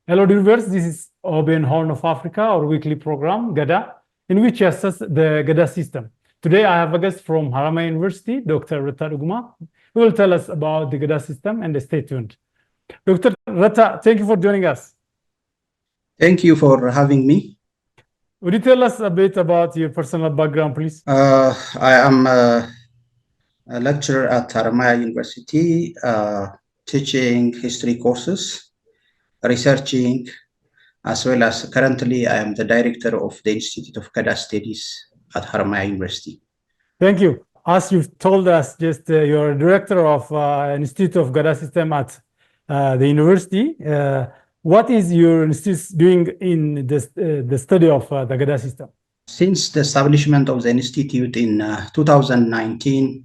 Hello, viewers. This is Oben Horn of Africa, our weekly program, Gada, in which we assess the Gada system. Today, I have a guest from Haramaya University, Dr. Reta Dhuguma, who will tell us about the Gada system, and stay tuned. Dr. Reta, thank you for joining us. Thank you for having me. Would you tell us a bit about your personal background, please? I am a lecturer at Haramaya University, teaching history courses, researching, as well as currently I am the director of the Institute of Gadaa Studies at Haramaya University. Thank you. As you've told us, just you're a director of Institute of Gadaa system at the university. What is your institute doing in the study of the Gada system? Since the establishment of the institute in 2019,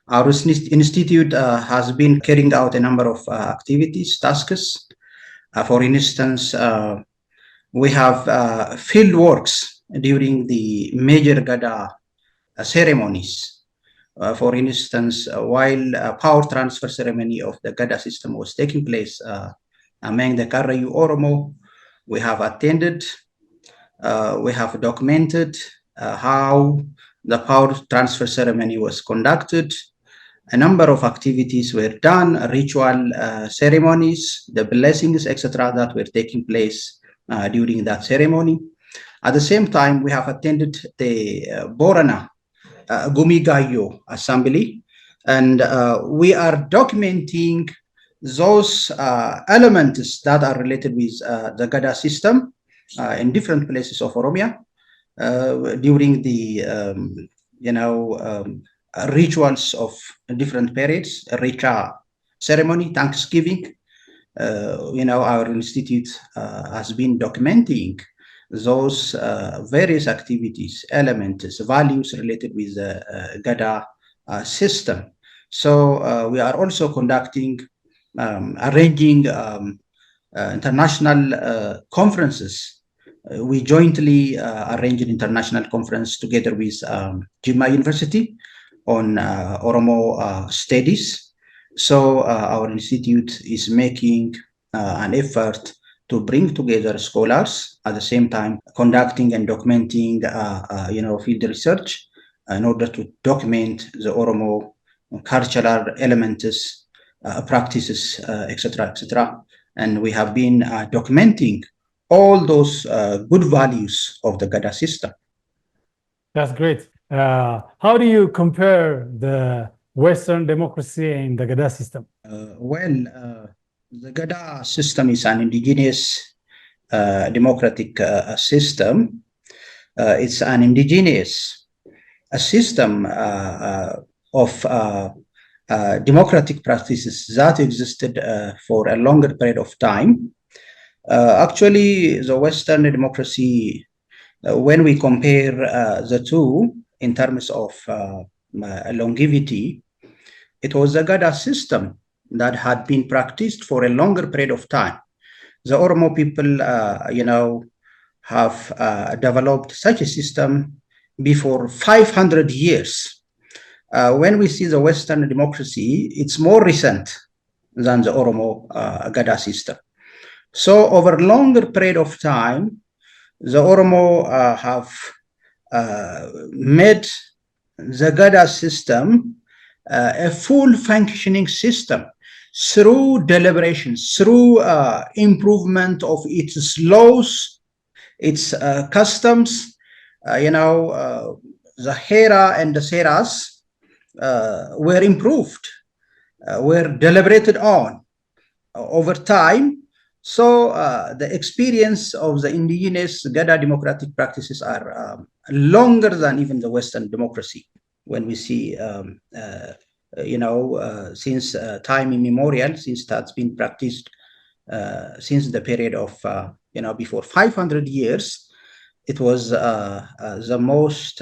our institute has been carrying out a number of activities, tasks. For instance, we have field works during the major Gada ceremonies. For instance, while power transfer ceremony of the Gada system was taking place among the Karayu Oromo, we have attended, we have documented how the power transfer ceremony was conducted. A number of activities were done, ritual ceremonies, the blessings, etc., that were taking place during that ceremony. At the same time, we have attended the Borana Gumigayo assembly, and we are documenting those elements that are related with the Gada system in different places of Oromia during the rituals of different periods, Reta ceremony, Thanksgiving. Our institute has been documenting those various activities, elements, values related with the Gada system. So we are also conducting, arranging international conferences. We jointly arranged an international conference together with Jimma University on Oromo studies. So our institute is making an effort to bring together scholars, at the same time conducting and documenting field research in order to document the Oromo cultural elements, practices, etc., etc. And we have been documenting all those good values of the Gada system. That's great. How do you compare the Western democracy and the Gada system? The Gada system is an indigenous democratic system. It's an indigenous system of democratic practices that existed for a longer period of time. Actually, the Western democracy, when we compare the two in terms of longevity, it was the Gada system that had been practiced for a longer period of time. The Oromo people, have developed such a system before 500 years. When we see the Western democracy, it's more recent than the Oromo Gada system. So over a longer period of time, the Oromo have made the Gada system a full functioning system through deliberations, through improvement of its laws, its customs. The Hera and the Seras were improved, were deliberated on over time. So the experience of the indigenous Gada democratic practices are longer than even the Western democracy. When we see, since time immemorial, since that's been practiced since the period of, before 500 years, it was the most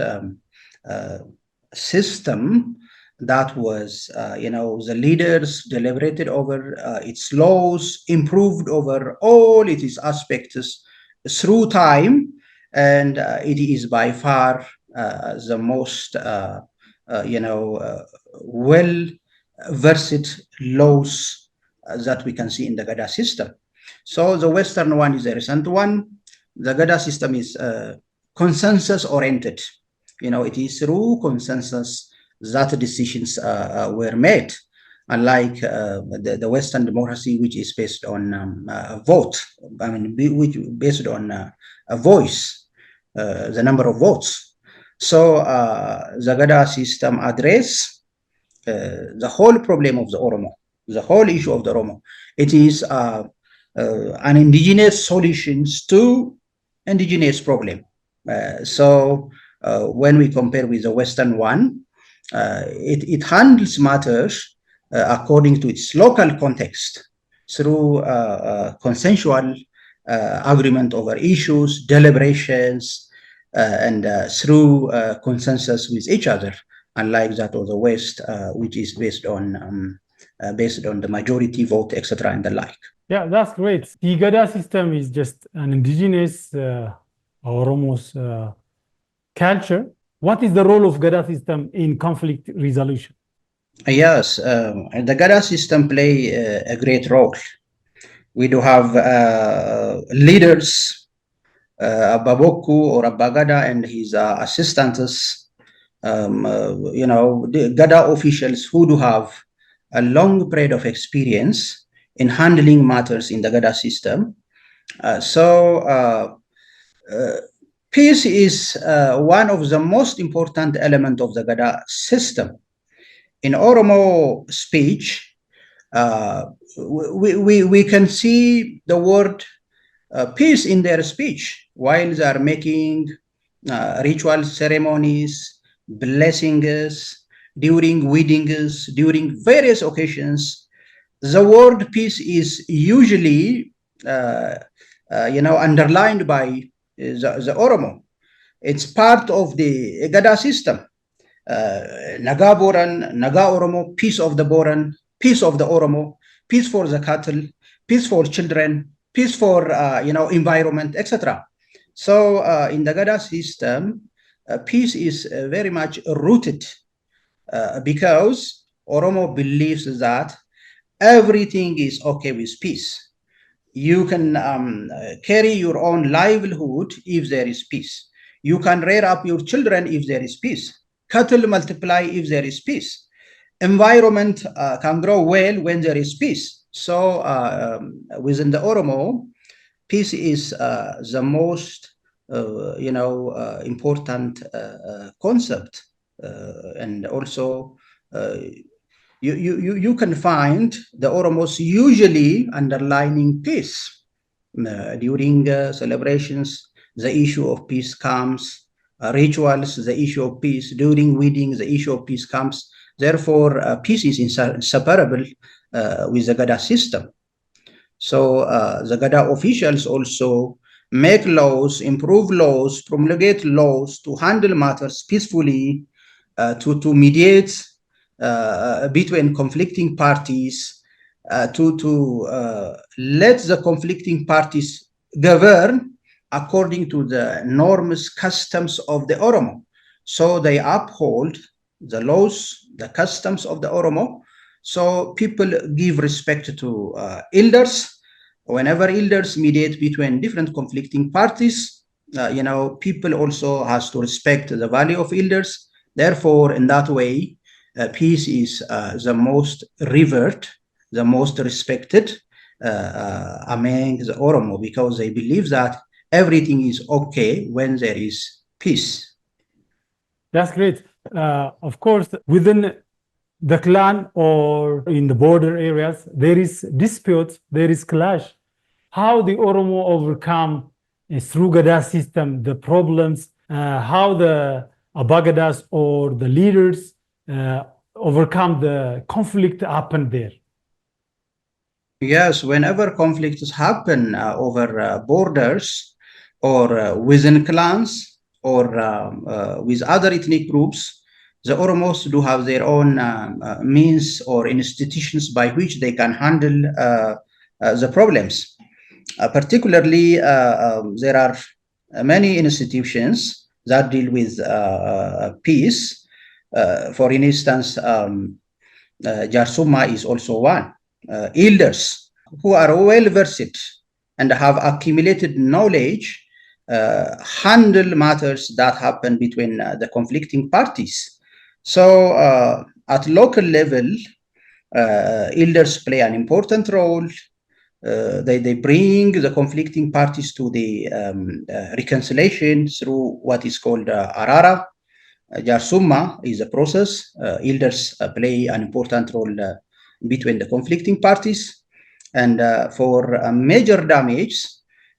system that was, the leaders deliberated over its laws, improved over all its aspects through time, and it is by far the most, well-versed laws that we can see in the Gada system. So the Western one is a recent one. The Gada system is consensus oriented. It is through consensus that decisions were made, unlike the Western democracy, which is based on a vote. Which based on a voice, the number of votes. So the Gada system address the whole problem of the Oromo, the whole issue of the Oromo. It is an indigenous solutions to indigenous problem. So when we compare with the Western one, it handles matters according to its local context through consensual agreement over issues, deliberations, and through consensus with each other, unlike that of the West, which is based on the majority vote, etc., and the like. Yeah, that's great. The Gada system is just an indigenous Oromo's culture. What is the role of Gada system in conflict resolution? Yes, the Gada system play a great role. We do have leaders, Ababoku or Abagada and his assistants, the Gada officials who do have a long period of experience in handling matters in the Gada system. Peace is one of the most important elements of the Gada system. In Oromo speech, we can see the word peace in their speech while they are making ritual ceremonies, blessings, during weddings, during various occasions. The word peace is usually underlined by the Oromo. It's part of the Gada system. Naga Boran, Naga Oromo, peace of the Boran, peace of the Oromo, peace for the cattle, peace for children, peace for environment, etc. So in the Gada system, peace is very much rooted because Oromo believes that everything is okay with peace. You can carry your own livelihood if there is peace. You can rear up your children if there is peace. Cattle multiply if there is peace. Environment can grow well when there is peace. So within the Oromo, peace is the most important concept, and also you can find the Oromos usually underlining peace during celebrations. The issue of peace comes. Rituals, the issue of peace. During weddings, the issue of peace comes. Therefore, peace is inseparable with the Gada system. So the Gada officials also make laws, improve laws, promulgate laws to handle matters peacefully, to mediate between conflicting parties, to let the conflicting parties govern according to the norms, customs of the Oromo. So they uphold the laws, the customs of the Oromo. So people give respect to elders. Whenever elders mediate between different conflicting parties, people also has to respect the value of elders. Therefore, in that way, peace is the most revered, the most respected among the Oromo, because they believe that everything is okay when there is peace. That's great. Of course, within the clan or in the border areas, there is dispute, there is clash. How the Oromo overcome through Gada system the problems, how the Abagadas or the leaders overcome the conflict happened there. Yes, whenever conflicts happen over borders or within clans or with other ethnic groups, the Oromos do have their own means or institutions by which they can handle the problems. Particularly, there are many institutions that deal with peace. For instance, Jarsuma is also one. Elders who are well versed and have accumulated knowledge handle matters that happen between the conflicting parties. So at local level, elders play an important role. They bring the conflicting parties to the reconciliation through what is called Arara. Jarsumma is a process. Elders play an important role between the conflicting parties. And for major damage,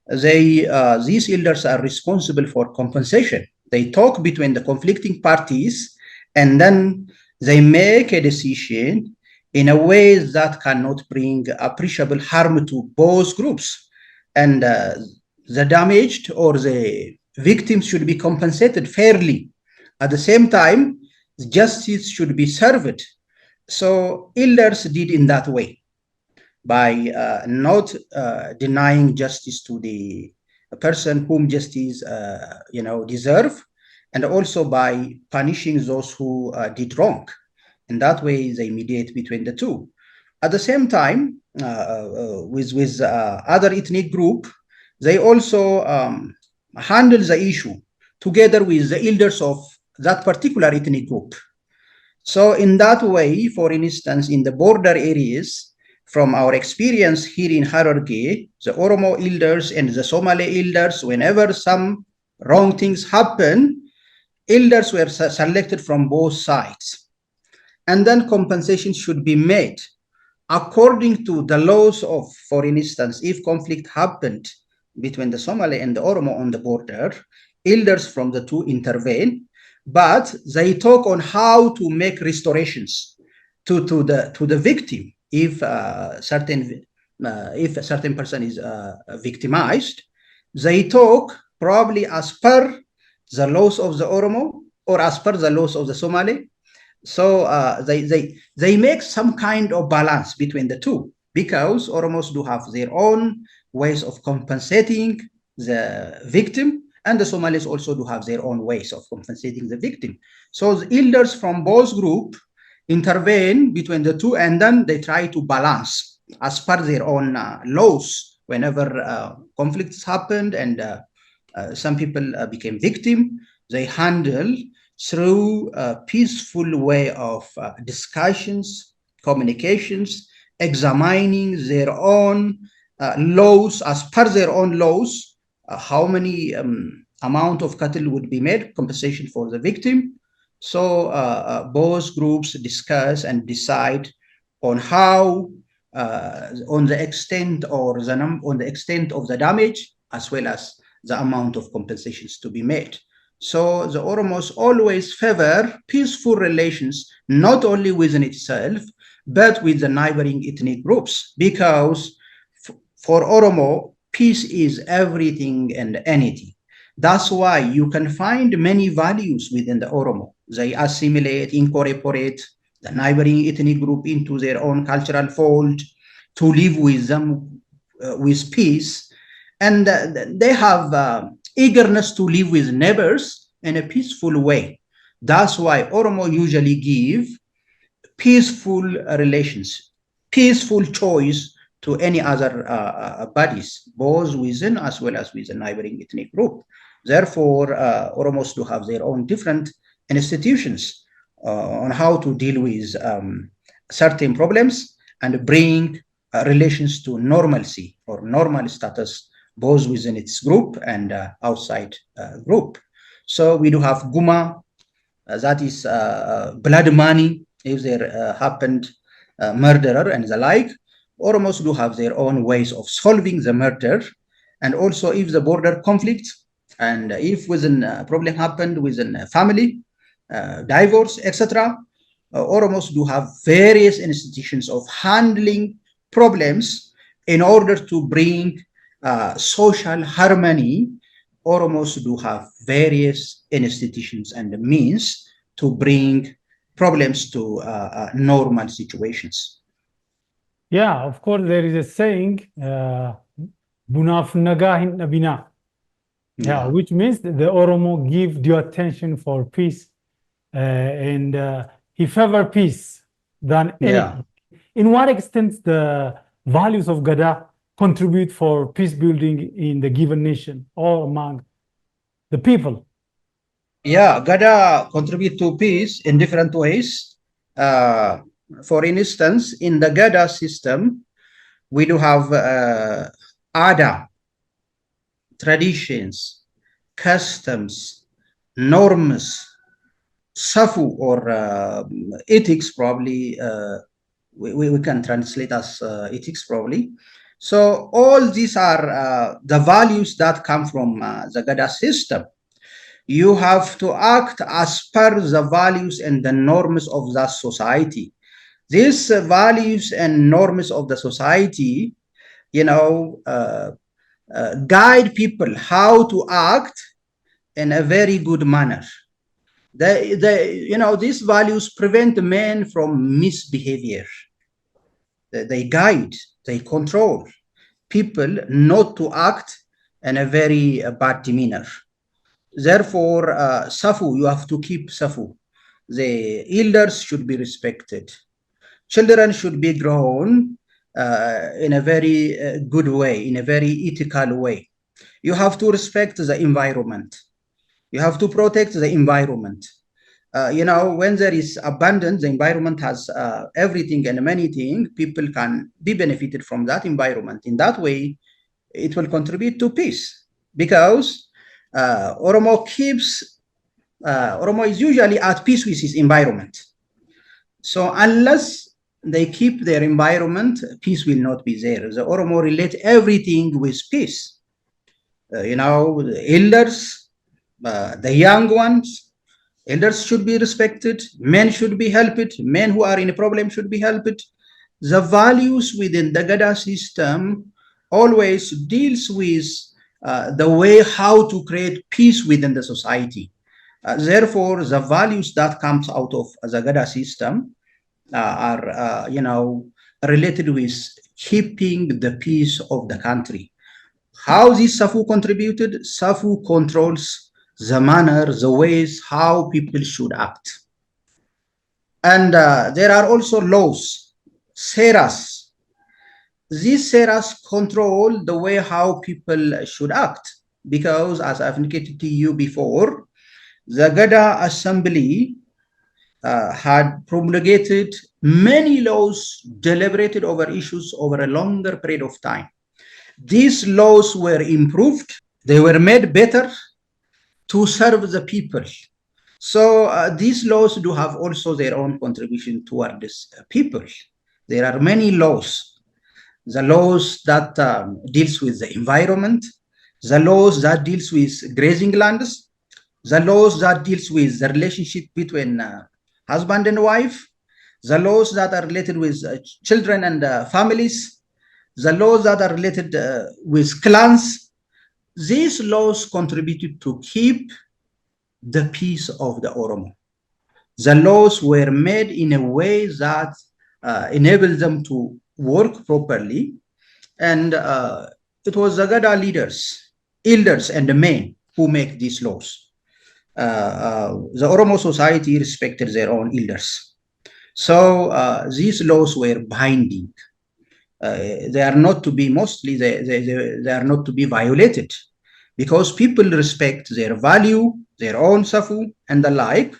these elders are responsible for compensation. They talk between the conflicting parties, and then they make a decision in a way that cannot bring appreciable harm to both groups. And the damaged or the victims should be compensated fairly. At the same time, justice should be served. So elders did in that way by not denying justice to the person whom justice deserve, and also by punishing those who did wrong. In that way, they mediate between the two. At the same time, with other ethnic group, they also handle the issue together with the elders of that particular ethnic group. So in that way, for instance, in the border areas, from our experience here in Hararghe, the Oromo elders and the Somali elders, whenever some wrong things happen, elders were selected from both sides. And then compensation should be made according to the laws of, for instance, if conflict happened between the Somali and the Oromo on the border, elders from the two intervene, but they talk on how to make restorations to the victim. If a certain person is victimized, they talk probably as per the laws of the Oromo or as per the laws of the Somali. So they make some kind of balance between the two, because Oromos do have their own ways of compensating the victim, and the Somalis also do have their own ways of compensating the victim. So the elders from both groups intervene between the two, and then they try to balance as per their own laws whenever conflicts happened and some people became victim. They handle through a peaceful way of discussions, communications, examining their own laws as per their own laws, how many amount of cattle would be made, compensation for the victim. So both groups discuss and decide on how, on the extent or on the extent of the damage, as well as the amount of compensations to be made. So the Oromos always favor peaceful relations, not only within itself, but with the neighboring ethnic groups, because for Oromo, peace is everything and anything. That's why you can find many values within the Oromo. They assimilate, incorporate the neighboring ethnic group into their own cultural fold, to live with them with peace. And they have eagerness to live with neighbors in a peaceful way. That's why Oromo usually give peaceful relations, peaceful choice to any other bodies, both within as well as with the neighboring ethnic group. Therefore, Oromos do have their own different institutions on how to deal with certain problems and bring relations to normalcy or normal status, both within its group and outside group. So we do have Guma, that is blood money, if there happened murderer and the like. Oromos do have their own ways of solving the murder. And also if the border conflict, and if within a problem happened within a family, divorce, etc., Oromos do have various institutions of handling problems in order to bring social harmony. Oromos do have various institutions and means to bring problems to normal situations. Yeah, of course, there is a saying, Bunaf naga hin nabina. Yeah, which means the Oromo give due attention for peace, and he favor peace than anything. In what extent the values of Gada contribute for peace building in the given nation or among the people? Yeah, Gada contribute to peace in different ways. For instance, in the Gada system, we do have Ada, traditions, customs, norms, Safu or ethics, probably we can translate as ethics probably. So all these are the values that come from the Gada system. You have to act as per the values and the norms of that society. These values and norms of the society, guide people how to act in a very good manner. These values prevent men from misbehavior. They guide, they control people not to act in a very bad demeanor. Therefore, Safu, you have to keep Safu. The elders should be respected. Children should be grown in a very good way, in a very ethical way. You have to respect the environment. You have to protect the environment. When there is abundance, the environment has everything and many things, people can be benefited from that environment. In that way, it will contribute to peace because Oromo is usually at peace with his environment. So unless they keep their environment, peace will not be there. The Oromo relate everything with peace. The elders, the young ones, elders should be respected, men should be helped, men who are in a problem should be helped. The values within the Gada system always deals with the way how to create peace within the society. Therefore, the values that comes out of the Gada system are, related with keeping the peace of the country. How this Safu contributed? Safu controls the manner, the ways how people should act. And there are also laws, seras. These seras control the way how people should act because, as I've indicated to you before, the Gada Assembly had promulgated many laws deliberated over issues over a longer period of time. These laws were improved, they were made better to serve the people. So these laws do have also their own contribution toward this people. There are many laws. The laws that deals with the environment, the laws that deals with grazing lands, the laws that deals with the relationship between husband and wife, the laws that are related with children and families, the laws that are related with clans. These laws contributed to keep the peace of the Oromo. The laws were made in a way that enabled them to work properly, and it was the Gada leaders, elders, and the men who make these laws. The Oromo society respected their own elders. So these laws were binding. They are not to be they are not to be violated because people respect their value, their own safu, and the like.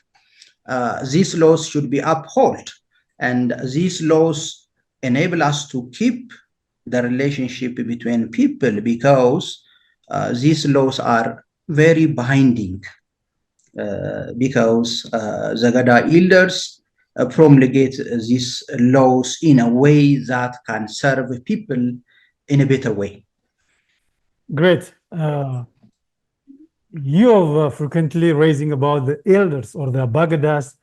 These laws should be upheld, and these laws enable us to keep the relationship between people because these laws are very binding because the Gada elders promulgate these laws in a way that can serve people in a better way. Great. You have frequently raising about the elders or the Bagadas.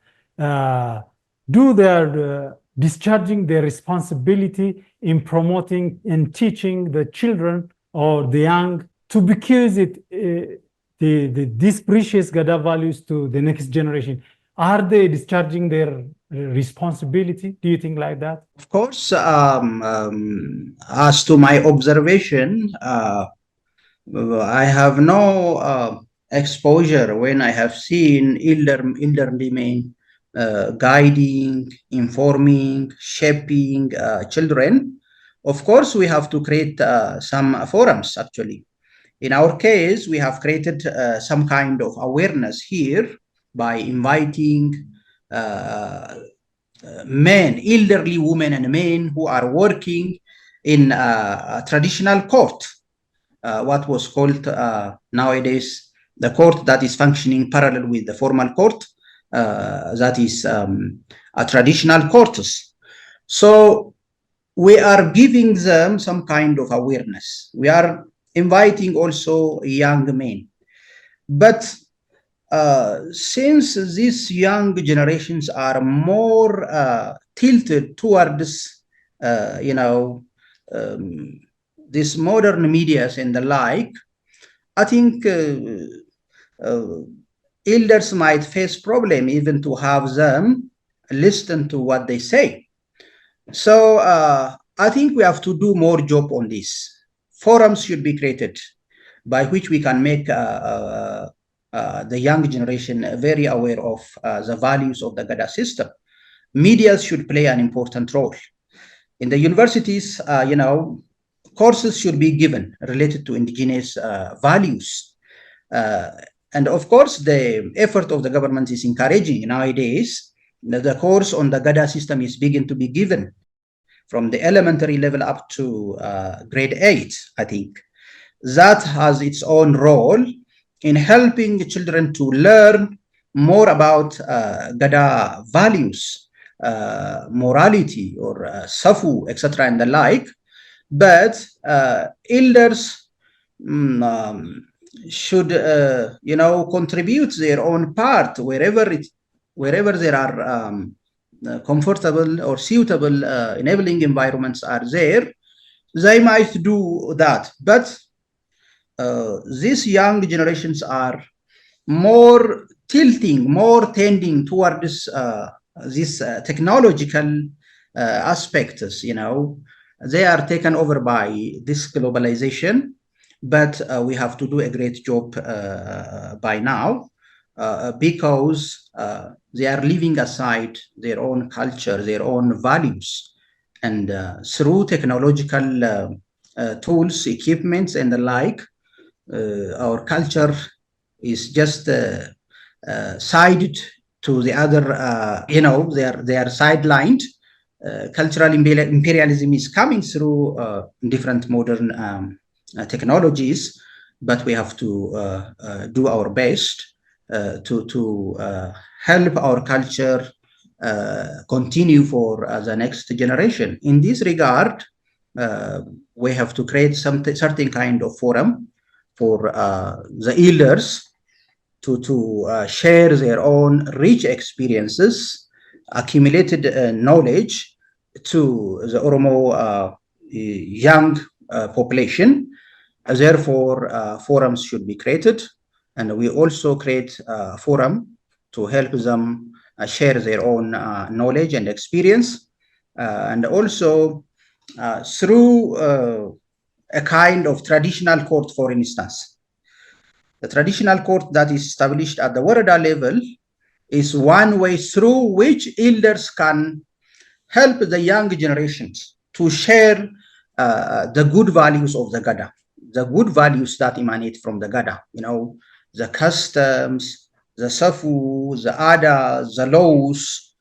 Do they are discharging their responsibility in promoting and teaching the children or the young to because these precious Gada values to the next generation? Are they discharging their responsibility? Do you think like that? Of course, as to my observation, I have no exposure when I have seen elderly men guiding, informing, shaping children. Of course, we have to create some forums, actually. In our case, we have created some kind of awareness here by inviting men, elderly women and men who are working in a traditional court, what was called nowadays the court that is functioning parallel with the formal court, that is a traditional courts. So we are giving them some kind of awareness. We are inviting also young men. But since these young generations are more tilted towards, these modern medias and the like, I think elders might face problem even to have them listen to what they say. So I think we have to do more job on this. Forums should be created by which we can make the young generation very aware of the values of the Gada system. Media should play an important role. In the universities, courses should be given related to indigenous values. And of course, the effort of the government is encouraging nowadays. The course on the Gada system is beginning to be given from the elementary level up to grade 8, I think. That has its own role in helping children to learn more about Gada values, morality, or safu, etc., and the like. But elders should, contribute their own part wherever there are comfortable or suitable enabling environments are there. They might do that, but these young generations are more tending towards these technological aspects. They are taken over by this globalization, but we have to do a great job by now because they are leaving aside their own culture, their own values, and through technological tools, equipments, and the like, our culture is just sided to the other, they are sidelined. Cultural imperialism is coming through different modern technologies, but we have to do our best to help our culture continue for the next generation. In this regard, we have to create certain kind of forum for the elders to share their own rich experiences, accumulated knowledge to the Oromo young population. Therefore, forums should be created, and we also create a forum to help them share their own knowledge and experience, and also through a kind of traditional court, for instance. The traditional court that is established at the Warada level is one way through which elders can help the young generations to share the good values of the Gada, the good values that emanate from the Gada, the customs, the safu, the ada, the laws,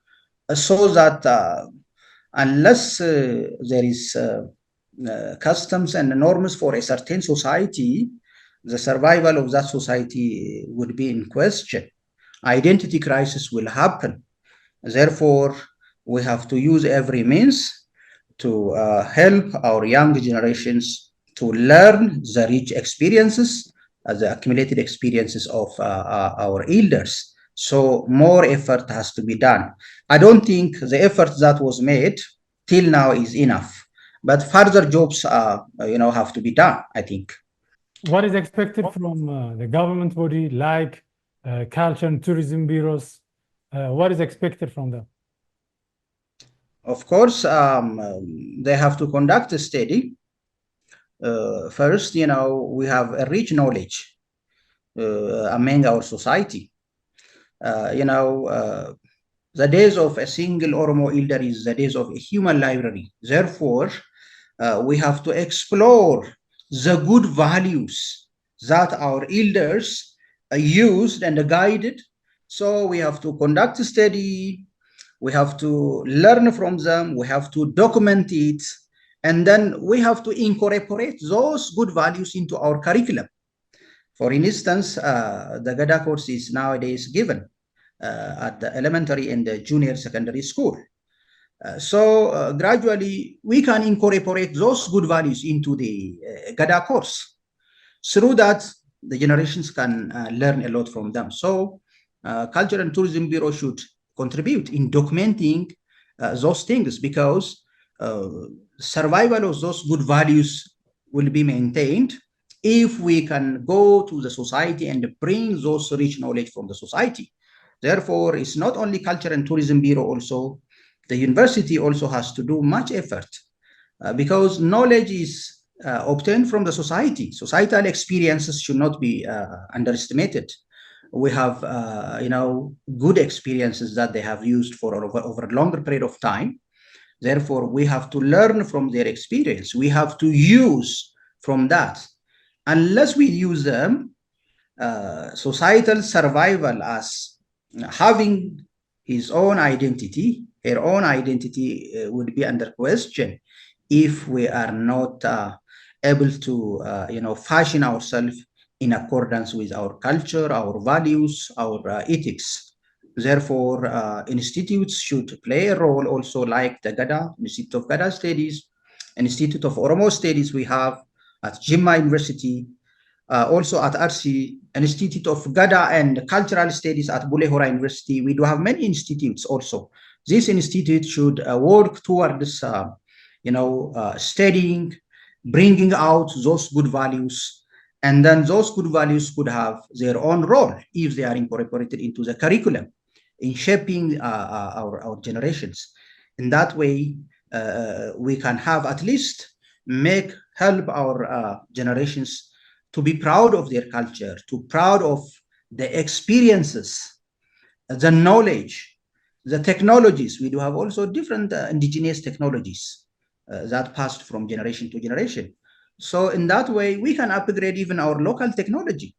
so that unless there is customs and norms for a certain society, the survival of that society would be in question. Identity crisis will happen. Therefore, we have to use every means to help our young generations to learn the rich experiences, the accumulated experiences of our elders. So more effort has to be done. I don't think the effort that was made till now is enough, but further jobs have to be done, I think. What is expected from the government body like culture and tourism bureaus? What is expected from them? Of course, they have to conduct a study. First, we have a rich knowledge among our society. The days of a single Oromo elder is the days of a human library. Therefore, we have to explore the good values that our elders used and guided. So we have to conduct a study, we have to learn from them, we have to document it, and then we have to incorporate those good values into our curriculum. For instance, the Gada course is nowadays given at the elementary and the junior secondary school. So gradually we can incorporate those good values into the Gada course. Through that, the generations can learn a lot from them. So Culture and Tourism Bureau should contribute in documenting those things, because survival of those good values will be maintained if we can go to the society and bring those rich knowledge from the society. Therefore, it's not only Culture and Tourism Bureau, also the university also has to do much effort, because knowledge is obtained from the society. Societal experiences should not be underestimated. We have, good experiences that they have used for over a longer period of time. Therefore, we have to learn from their experience. We have to use from that. Unless we use them, societal survival as having his own identity, her own identity would be under question if we are not able to, fashion ourselves in accordance with our culture, our values, our ethics. Therefore, institutes should play a role also, like the Gada, Institute of Gadaa Studies, Institute of Oromo Studies we have at Jimma University, also at RC, Institute of Gadaa and Cultural Studies at Bulehora University. We do have many institutes also. This institute should work towards, studying, bringing out those good values, and then those good values could have their own role if they are incorporated into the curriculum in shaping our generations. In that way, we can have at least help our generations to be proud of their culture, to proud of the experiences, the knowledge, the technologies. We do have also different indigenous technologies that passed from generation to generation. So in that way, we can upgrade even our local technology.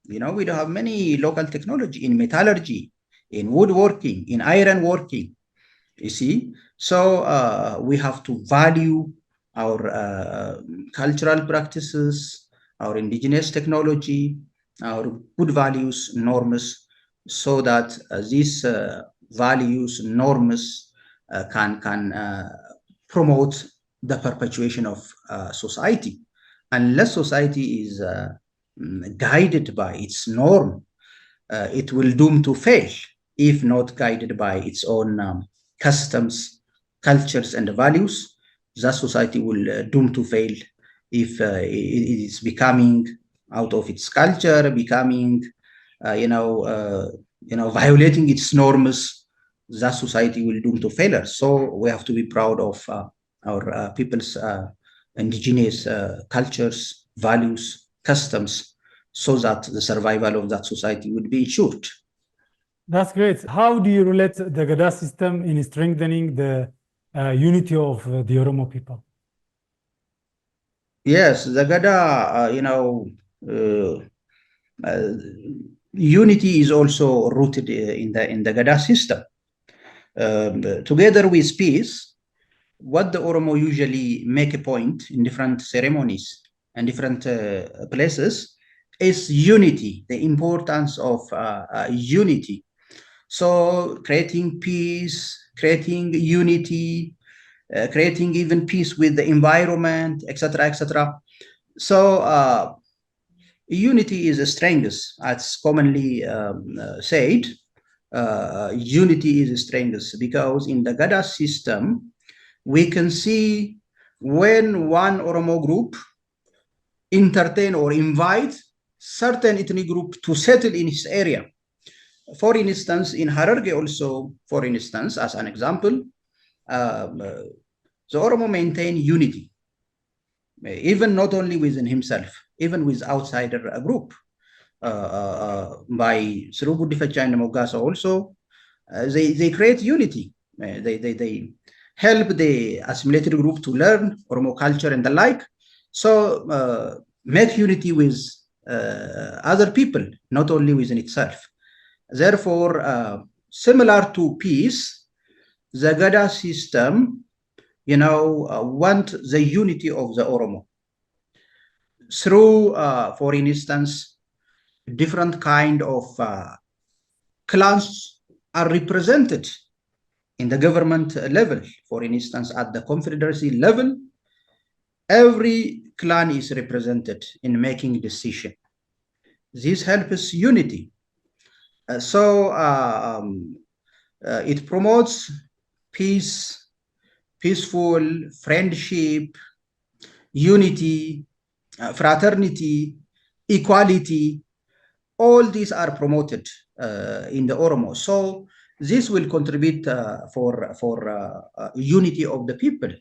We do have many local technology in metallurgy, in woodworking, in iron working, you see. So we have to value our cultural practices, our indigenous technology, our good values, norms, so that these values, norms can promote the perpetuation of society. Unless society is guided by its norm, it will doom to fail if not guided by its own customs, cultures, and values. That society will doom to fail if it is becoming out of its culture, becoming, violating its norms. That society will doom to failure. So we have to be proud of our people's indigenous cultures, values, customs, so that the survival of that society would be ensured. That's great. How do you relate the Gada system in strengthening the unity of the Oromo people? Yes, the Gada, unity is also rooted in the Gada system. Together with peace, what the Oromo usually make a point in different ceremonies and different places is unity, the importance of unity. So creating peace, creating unity, creating even peace with the environment, etc., etc. So unity is the strength, as commonly said. Unity is the strength, because in the Gada system, we can see when one Oromo group entertain or invite certain ethnic group to settle in his area. For instance, in Hararge also, for instance, as an example, the Oromo maintain unity, even not only within himself, even with outsider group. By through Gudifacha and Mogasa also, they create unity. They help the assimilated group to learn Oromo culture and the like. So make unity with other people, not only within itself. Therefore, similar to peace, the Gada system, want the unity of the Oromo through, for instance, different kind of clans are represented in the government level. For instance, at the confederacy level, every clan is represented in making decision. This helps unity. It promotes peace, peaceful friendship, unity, fraternity, equality. All these are promoted in the Oromo. So this will contribute for unity of the people.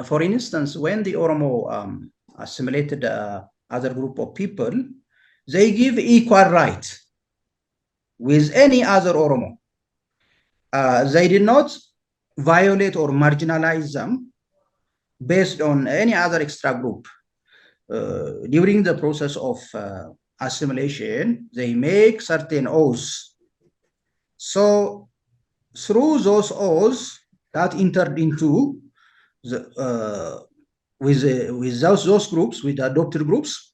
For instance, when the Oromo assimilated other group of people, they give equal rights with any other Oromo. They did not violate or marginalize them based on any other extra group. During the process of assimilation, they make certain oaths. So through those oaths that entered into with those groups, with the adopted groups,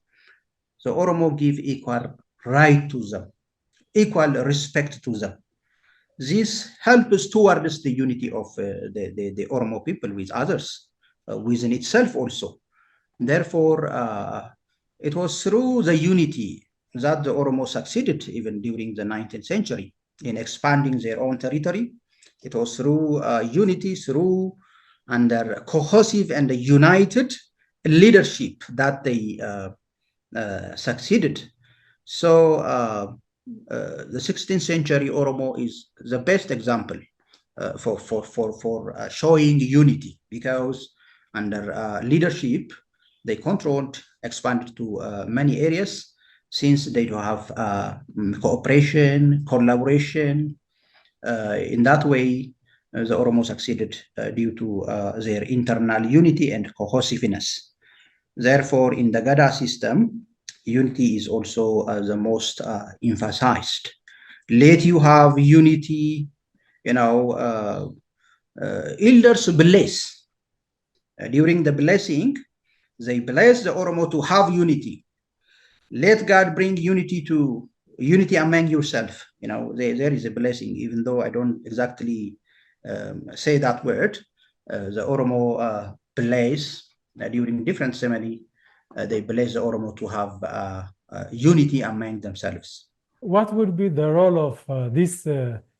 the Oromo give equal right to them, equal respect to them. This helps towards the unity of the Oromo people with others, within itself also. Therefore, it was through the unity that the Oromo succeeded even during the 19th century in expanding their own territory. It was through unity, through under cohesive and united leadership that they succeeded. So the 16th century Oromo is the best example for showing unity, because under leadership they controlled, expanded to many areas, since they do have cooperation, collaboration. In that way, the Oromo succeeded due to their internal unity and cohesiveness. Therefore, in the Gada system, unity is also the most emphasized. Let you have unity, elders bless. During the blessing, they bless the Oromo to have unity. Let God bring unity among yourself. There is a blessing, even though I don't exactly say that word. The Oromo bless during different ceremony. They bless the Oromo to have unity among themselves. What would be the role of these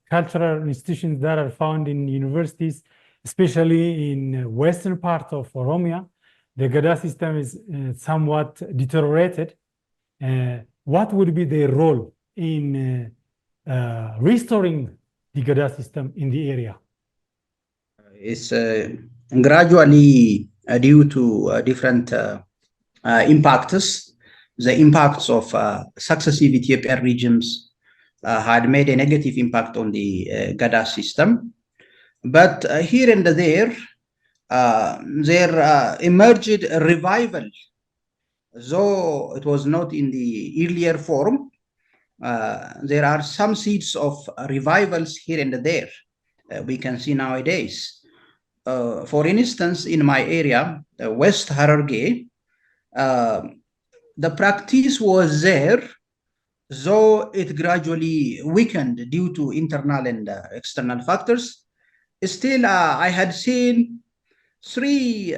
cultural institutions that are found in universities, especially in western part of Oromia? The Gada system is somewhat deteriorated. What would be their role in restoring the Gada system in the area? It's gradually due to different impacts. The impacts of successive Ethiopian regimes had made a negative impact on the Gada system. But here and there emerged a revival, though it was not in the earlier form. There are some seeds of revivals here and there we can see nowadays. For instance, in my area, West Hararge, the practice was there, though it gradually weakened due to internal and external factors. Still, I had seen 3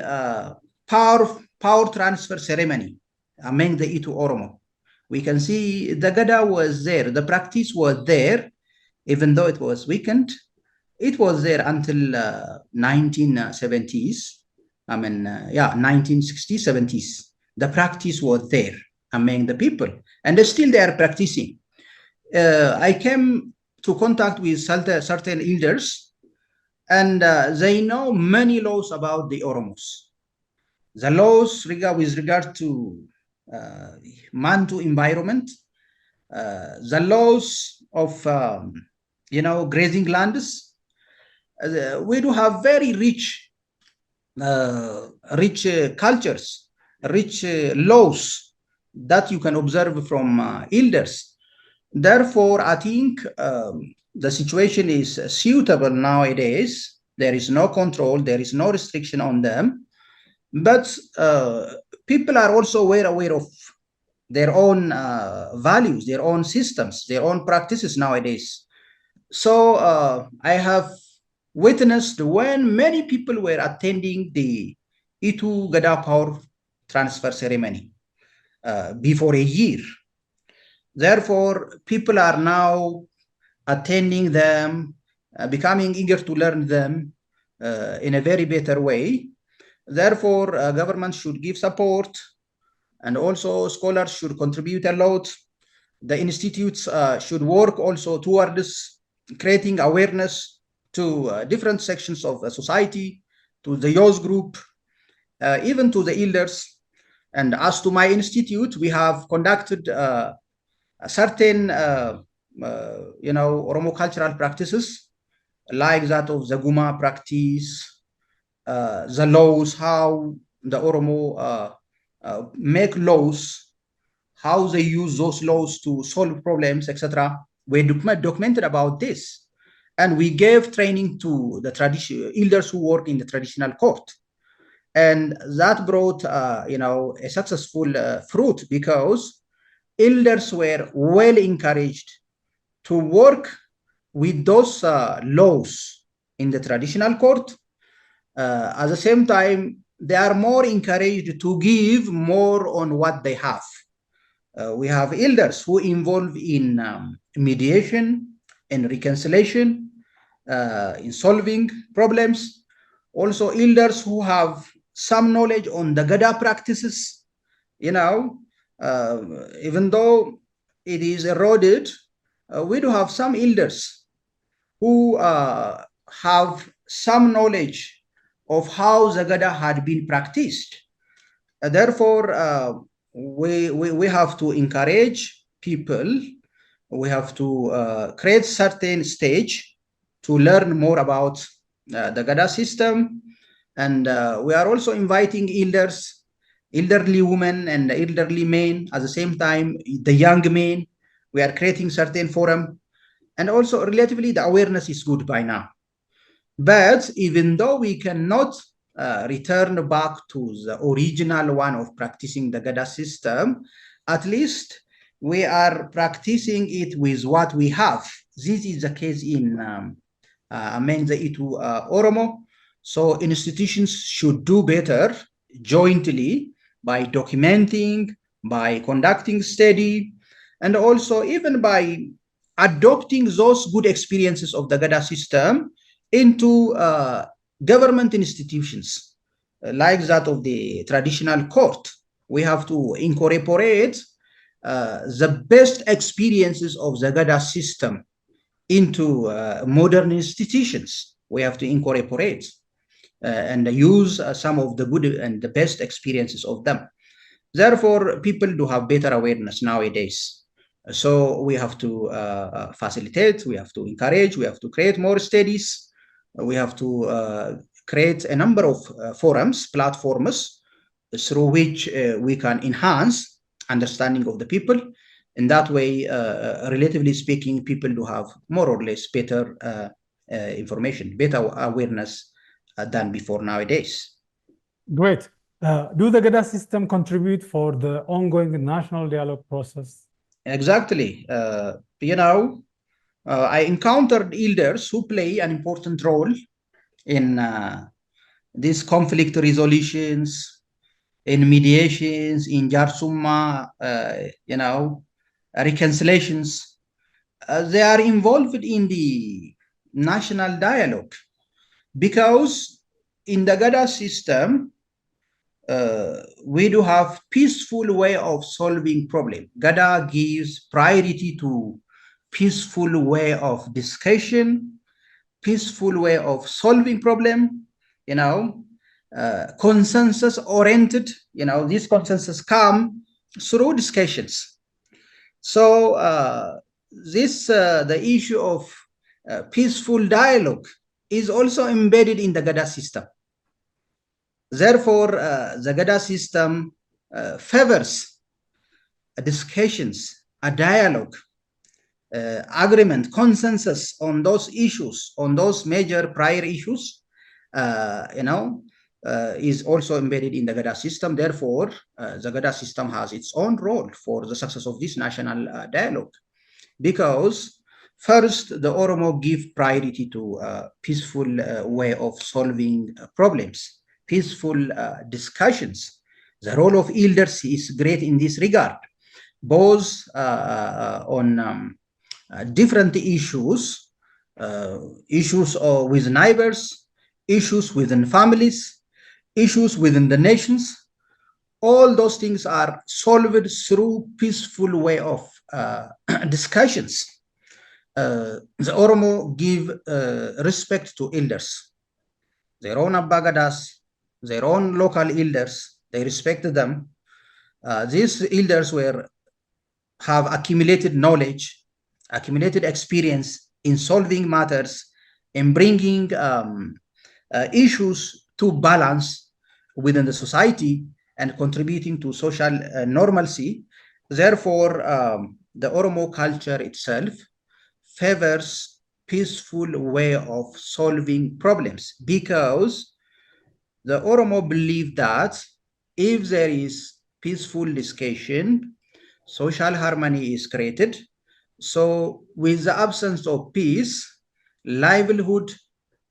power transfer ceremony among the Itu Oromo. We can see the Gada was there, the practice was there, even though it was weakened. It was there until 1970s. 1960s, 70s. The practice was there among the people, and still they are practicing. I came to contact with certain elders, and they know many laws about the Oromos. The laws with regard to man to environment, the laws of grazing lands, we do have very rich cultures, rich laws that you can observe from elders. Therefore, I think the situation is suitable nowadays. There is no control, there is no restriction on them, but people are also aware of their own values, their own systems, their own practices nowadays. So I have witnessed when many people were attending the Itu Gada power transfer ceremony before a year. Therefore, people are now attending them, becoming eager to learn them in a very better way. Therefore, government should give support, and also scholars should contribute a lot. The institutes should work also towards creating awareness to different sections of the society, to the youth group, even to the elders. And as to my institute, we have conducted certain, Oromo cultural practices, like that of the Guma practice, the laws, how the Oromo make laws, how they use those laws to solve problems, etc. We documented about this. And we gave training to the elders who work in the traditional court. And that brought, a successful fruit, because elders were well encouraged to work with those laws in the traditional court. At the same time, they are more encouraged to give more on what they have. We have elders who involve in mediation and reconciliation, in solving problems. Also, elders who have some knowledge on the Gada practices, even though it is eroded, we do have some elders who have some knowledge of how the Gada had been practiced. Therefore, we have to encourage people. We have to create certain stage to learn more about the Gada system. And we are also inviting elders, elderly women and elderly men, at the same time, the young men. We are creating certain forum. And also, relatively, the awareness is good by now. But even though we cannot return back to the original one of practicing the Gada system, at least we are practicing it with what we have. This is the case in among the Itu Oromo. So institutions should do better jointly by documenting, by conducting study, and also even by adopting those good experiences of the Gada system into government institutions, like that of the traditional court. We have to incorporate the best experiences of the Gada system into modern institutions. We have to incorporate and use some of the good and the best experiences of them. Therefore, people do have better awareness nowadays. So we have to facilitate, we have to encourage, we have to create more studies, we have to create a number of forums, platforms, through which we can enhance understanding of the people. In that way, relatively speaking, people do have more or less better information, better awareness than before nowadays. Great. Do the Gada system contribute for the ongoing national dialogue process? Exactly. I encountered elders who play an important role in these conflict resolutions, in mediations, in Jarsumma, reconciliations. They are involved in the national dialogue, because in the Gada system, we do have peaceful way of solving problem. Gada gives priority to peaceful way of discussion, peaceful way of solving problem, consensus oriented, these consensus come through discussions. So the issue of peaceful dialogue is also embedded in the Gada system. Therefore, the Gada system favors discussions, a dialogue, agreement, consensus on those issues, on those major prior issues, is also embedded in the Gada system. Therefore, the Gada system has its own role for the success of this national dialogue. Because first, the Oromo give priority to a peaceful way of solving problems, peaceful discussions. The role of elders is great in this regard, both on different issues, issues with neighbors, issues within families, issues within the nations. All those things are solved through peaceful way of discussions. The Oromo give respect to elders, their own Abbagadas, their own local elders. They respect them. These elders have accumulated knowledge, accumulated experience in solving matters, in bringing issues to balance within the society and contributing to social normalcy. Therefore, the Oromo culture itself favors peaceful way of solving problems, because the Oromo believe that if there is peaceful discussion, social harmony is created. So with the absence of peace, livelihood,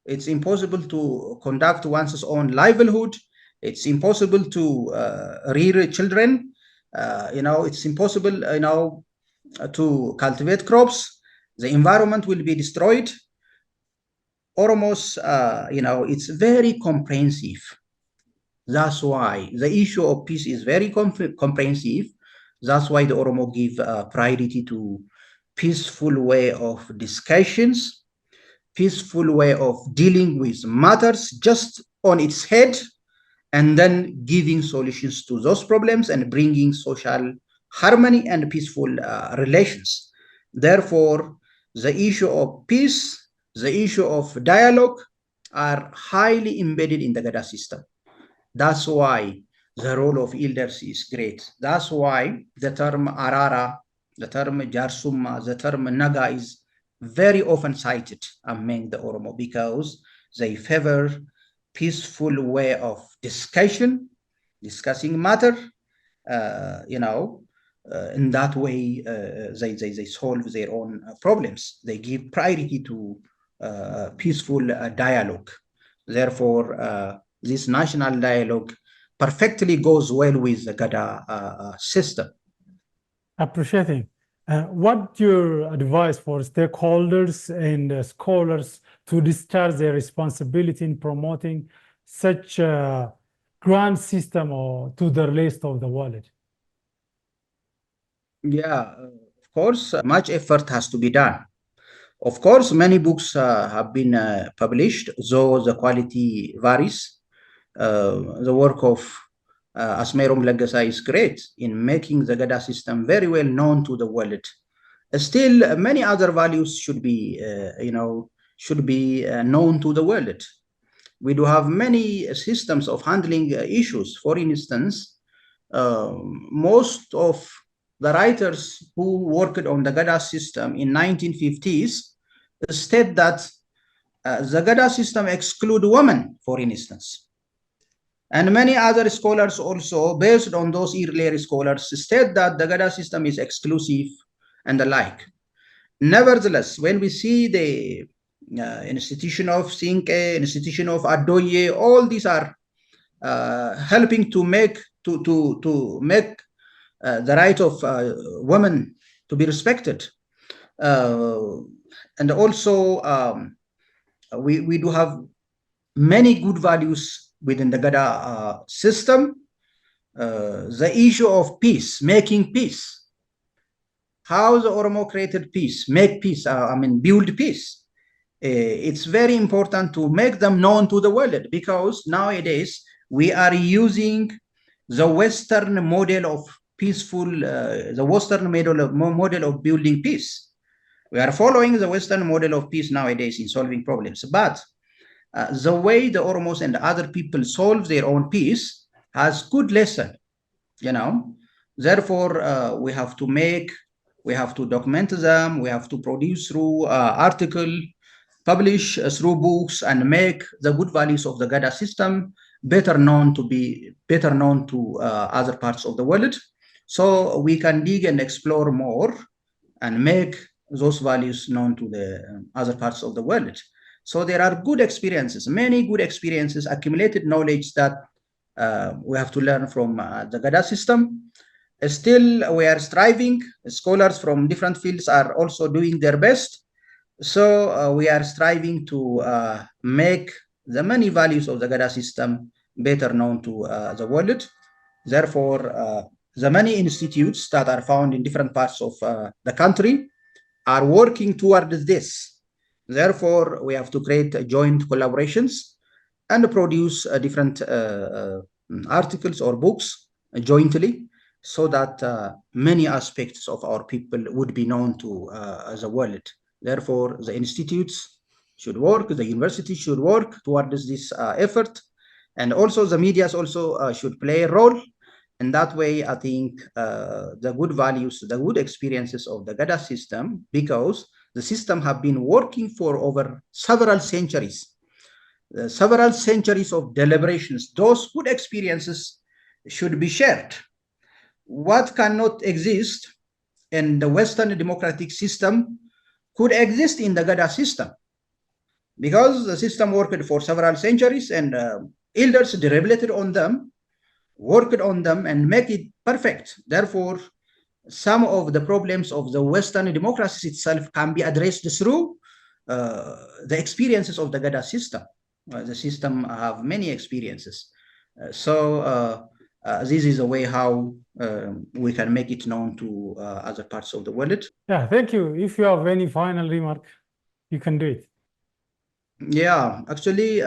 it's impossible to conduct one's own livelihood. It's impossible to rear children. It's impossible, to cultivate crops. The environment will be destroyed. Oromos, it's very comprehensive. That's why the issue of peace is very comprehensive. That's why the Oromo give priority to peaceful way of discussions, peaceful way of dealing with matters just on its head, and then giving solutions to those problems and bringing social harmony and peaceful relations. Therefore, the issue of peace, the issue of dialogue are highly embedded in the Gada system. That's why the role of elders is great. That's why the term Arara, the term Jarsumma, the term Naga is very often cited among the Oromo, because they favor peaceful way of discussion, discussing matter. In that way, they solve their own problems. They give priority to peaceful dialogue. Therefore, this national dialogue perfectly goes well with the Gada system. Appreciating. What your advice for stakeholders and scholars to discharge their responsibility in promoting such a grand system or to the rest of the world? Yeah, of course, much effort has to be done. Of course, many books have been published, though the quality varies. The work of Asmerom Lagasa is great in making the Gada system very well known to the world. Still, many other values should be, known to the world. We do have many systems of handling issues. For instance, most of the writers who worked on the Gada system in 1950s state that the Gada system exclude women, for instance. And many other scholars also, based on those earlier scholars, state that the Gada system is exclusive and the like. Nevertheless, when we see the institution of Sinke, institution of Adoye, all these are helping to make the right of women to be respected. And also, we do have many good values within the Gada system. The issue of peace, making peace. How the Oromo created peace, make peace, build peace. It's very important to make them known to the world, because nowadays we are using the Western model of peaceful, the Western model of building peace. We are following the Western model of peace nowadays in solving problems. But the way the Oromos and other people solve their own peace has good lesson, Therefore, we have to document them, we have to produce through article, publish through books, and make the good values of the Gada system better known to other parts of the world, so we can dig and explore more and make those values known to the other parts of the world. So there are good experiences, many good experiences, accumulated knowledge that we have to learn from the Gada system. Still, we are striving. Scholars from different fields are also doing their best. So we are striving to make the many values of the Gada system better known to the world. Therefore, the many institutes that are found in different parts of the country are working towards this. Therefore, we have to create joint collaborations and produce different articles or books jointly, so that many aspects of our people would be known to the world. Therefore, the institutes should work, the university should work towards this effort, and also the medias also should play a role. And that way, I think the good values, the good experiences of the Gada system, because the system have been working for over several centuries of deliberations, those good experiences should be shared. What cannot exist in the Western democratic system could exist in the Gada system, because the system worked for several centuries, and elders deliberated on them, worked on them, and make it perfect. Therefore, some of the problems of the Western democracy itself can be addressed through the experiences of the Gada system. The system have many experiences. This is a way how we can make it known to other parts of the world. Yeah, thank you. If you have any final remark, you can do it. Yeah, actually,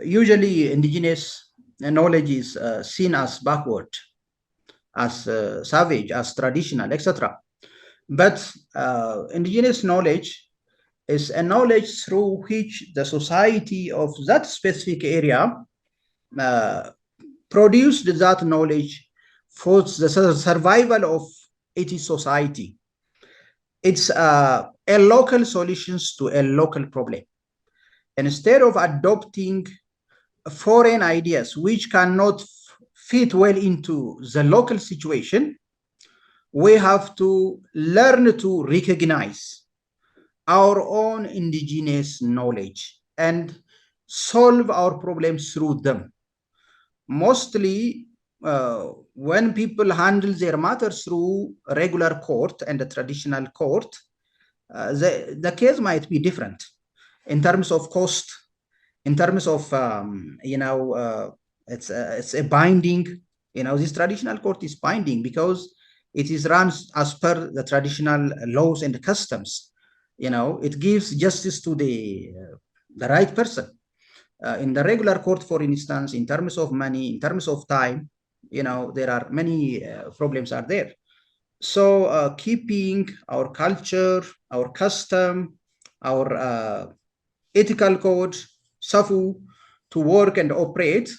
usually indigenous knowledge is seen as backward, as savage, as traditional, etc. But indigenous knowledge is a knowledge through which the society of that specific area produced that knowledge for the survival of its society. It's a local solutions to a local problem. Instead of adopting foreign ideas which cannot fit well into the local situation, we have to learn to recognize our own indigenous knowledge and solve our problems through them. Mostly, when people handle their matters through regular court and the traditional court, the case might be different in terms of cost, in terms of it's a binding. This traditional court is binding because it is run as per the traditional laws and customs. It gives justice to the right person. In the regular court, for instance, in terms of money, in terms of time, there are many problems are there. So keeping our culture, our custom, our ethical code, SAFU, to work and operate,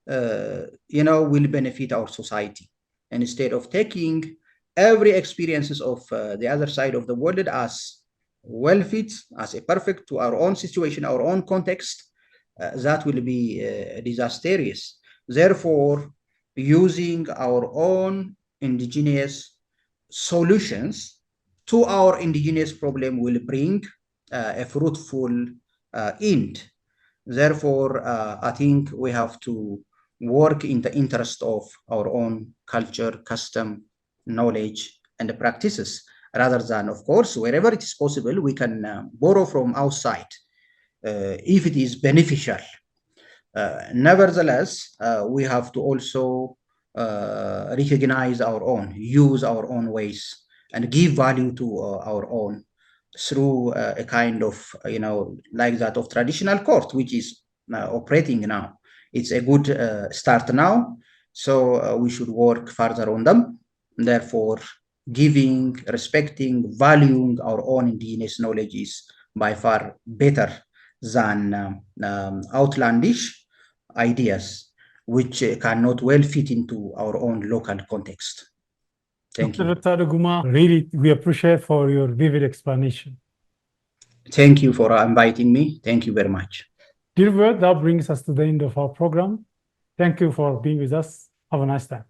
will benefit our society. And instead of taking every experiences of the other side of the world as well fit, as a perfect to our own situation, our own context, that will be disastrous. Therefore, using our own indigenous solutions to our indigenous problem will bring a fruitful end. Therefore, I think we have to work in the interest of our own culture, custom, knowledge, and practices, rather than, of course, wherever it is possible, we can borrow from outside if it is beneficial. Nevertheless, we have to also recognize our own, use our own ways, and give value to our own through a kind of, like that of traditional court, which is operating now. It's a good start now. So we should work further on them. Therefore, giving, respecting, valuing our own indigenous knowledge is by far better than outlandish ideas which cannot well fit into our own local context. Thank Dr. you. Reta Dhuguma, really, we appreciate for your vivid explanation. Thank you for inviting me. Thank you very much. Dear world, that brings us to the end of our program. Thank you for being with us. Have a nice time.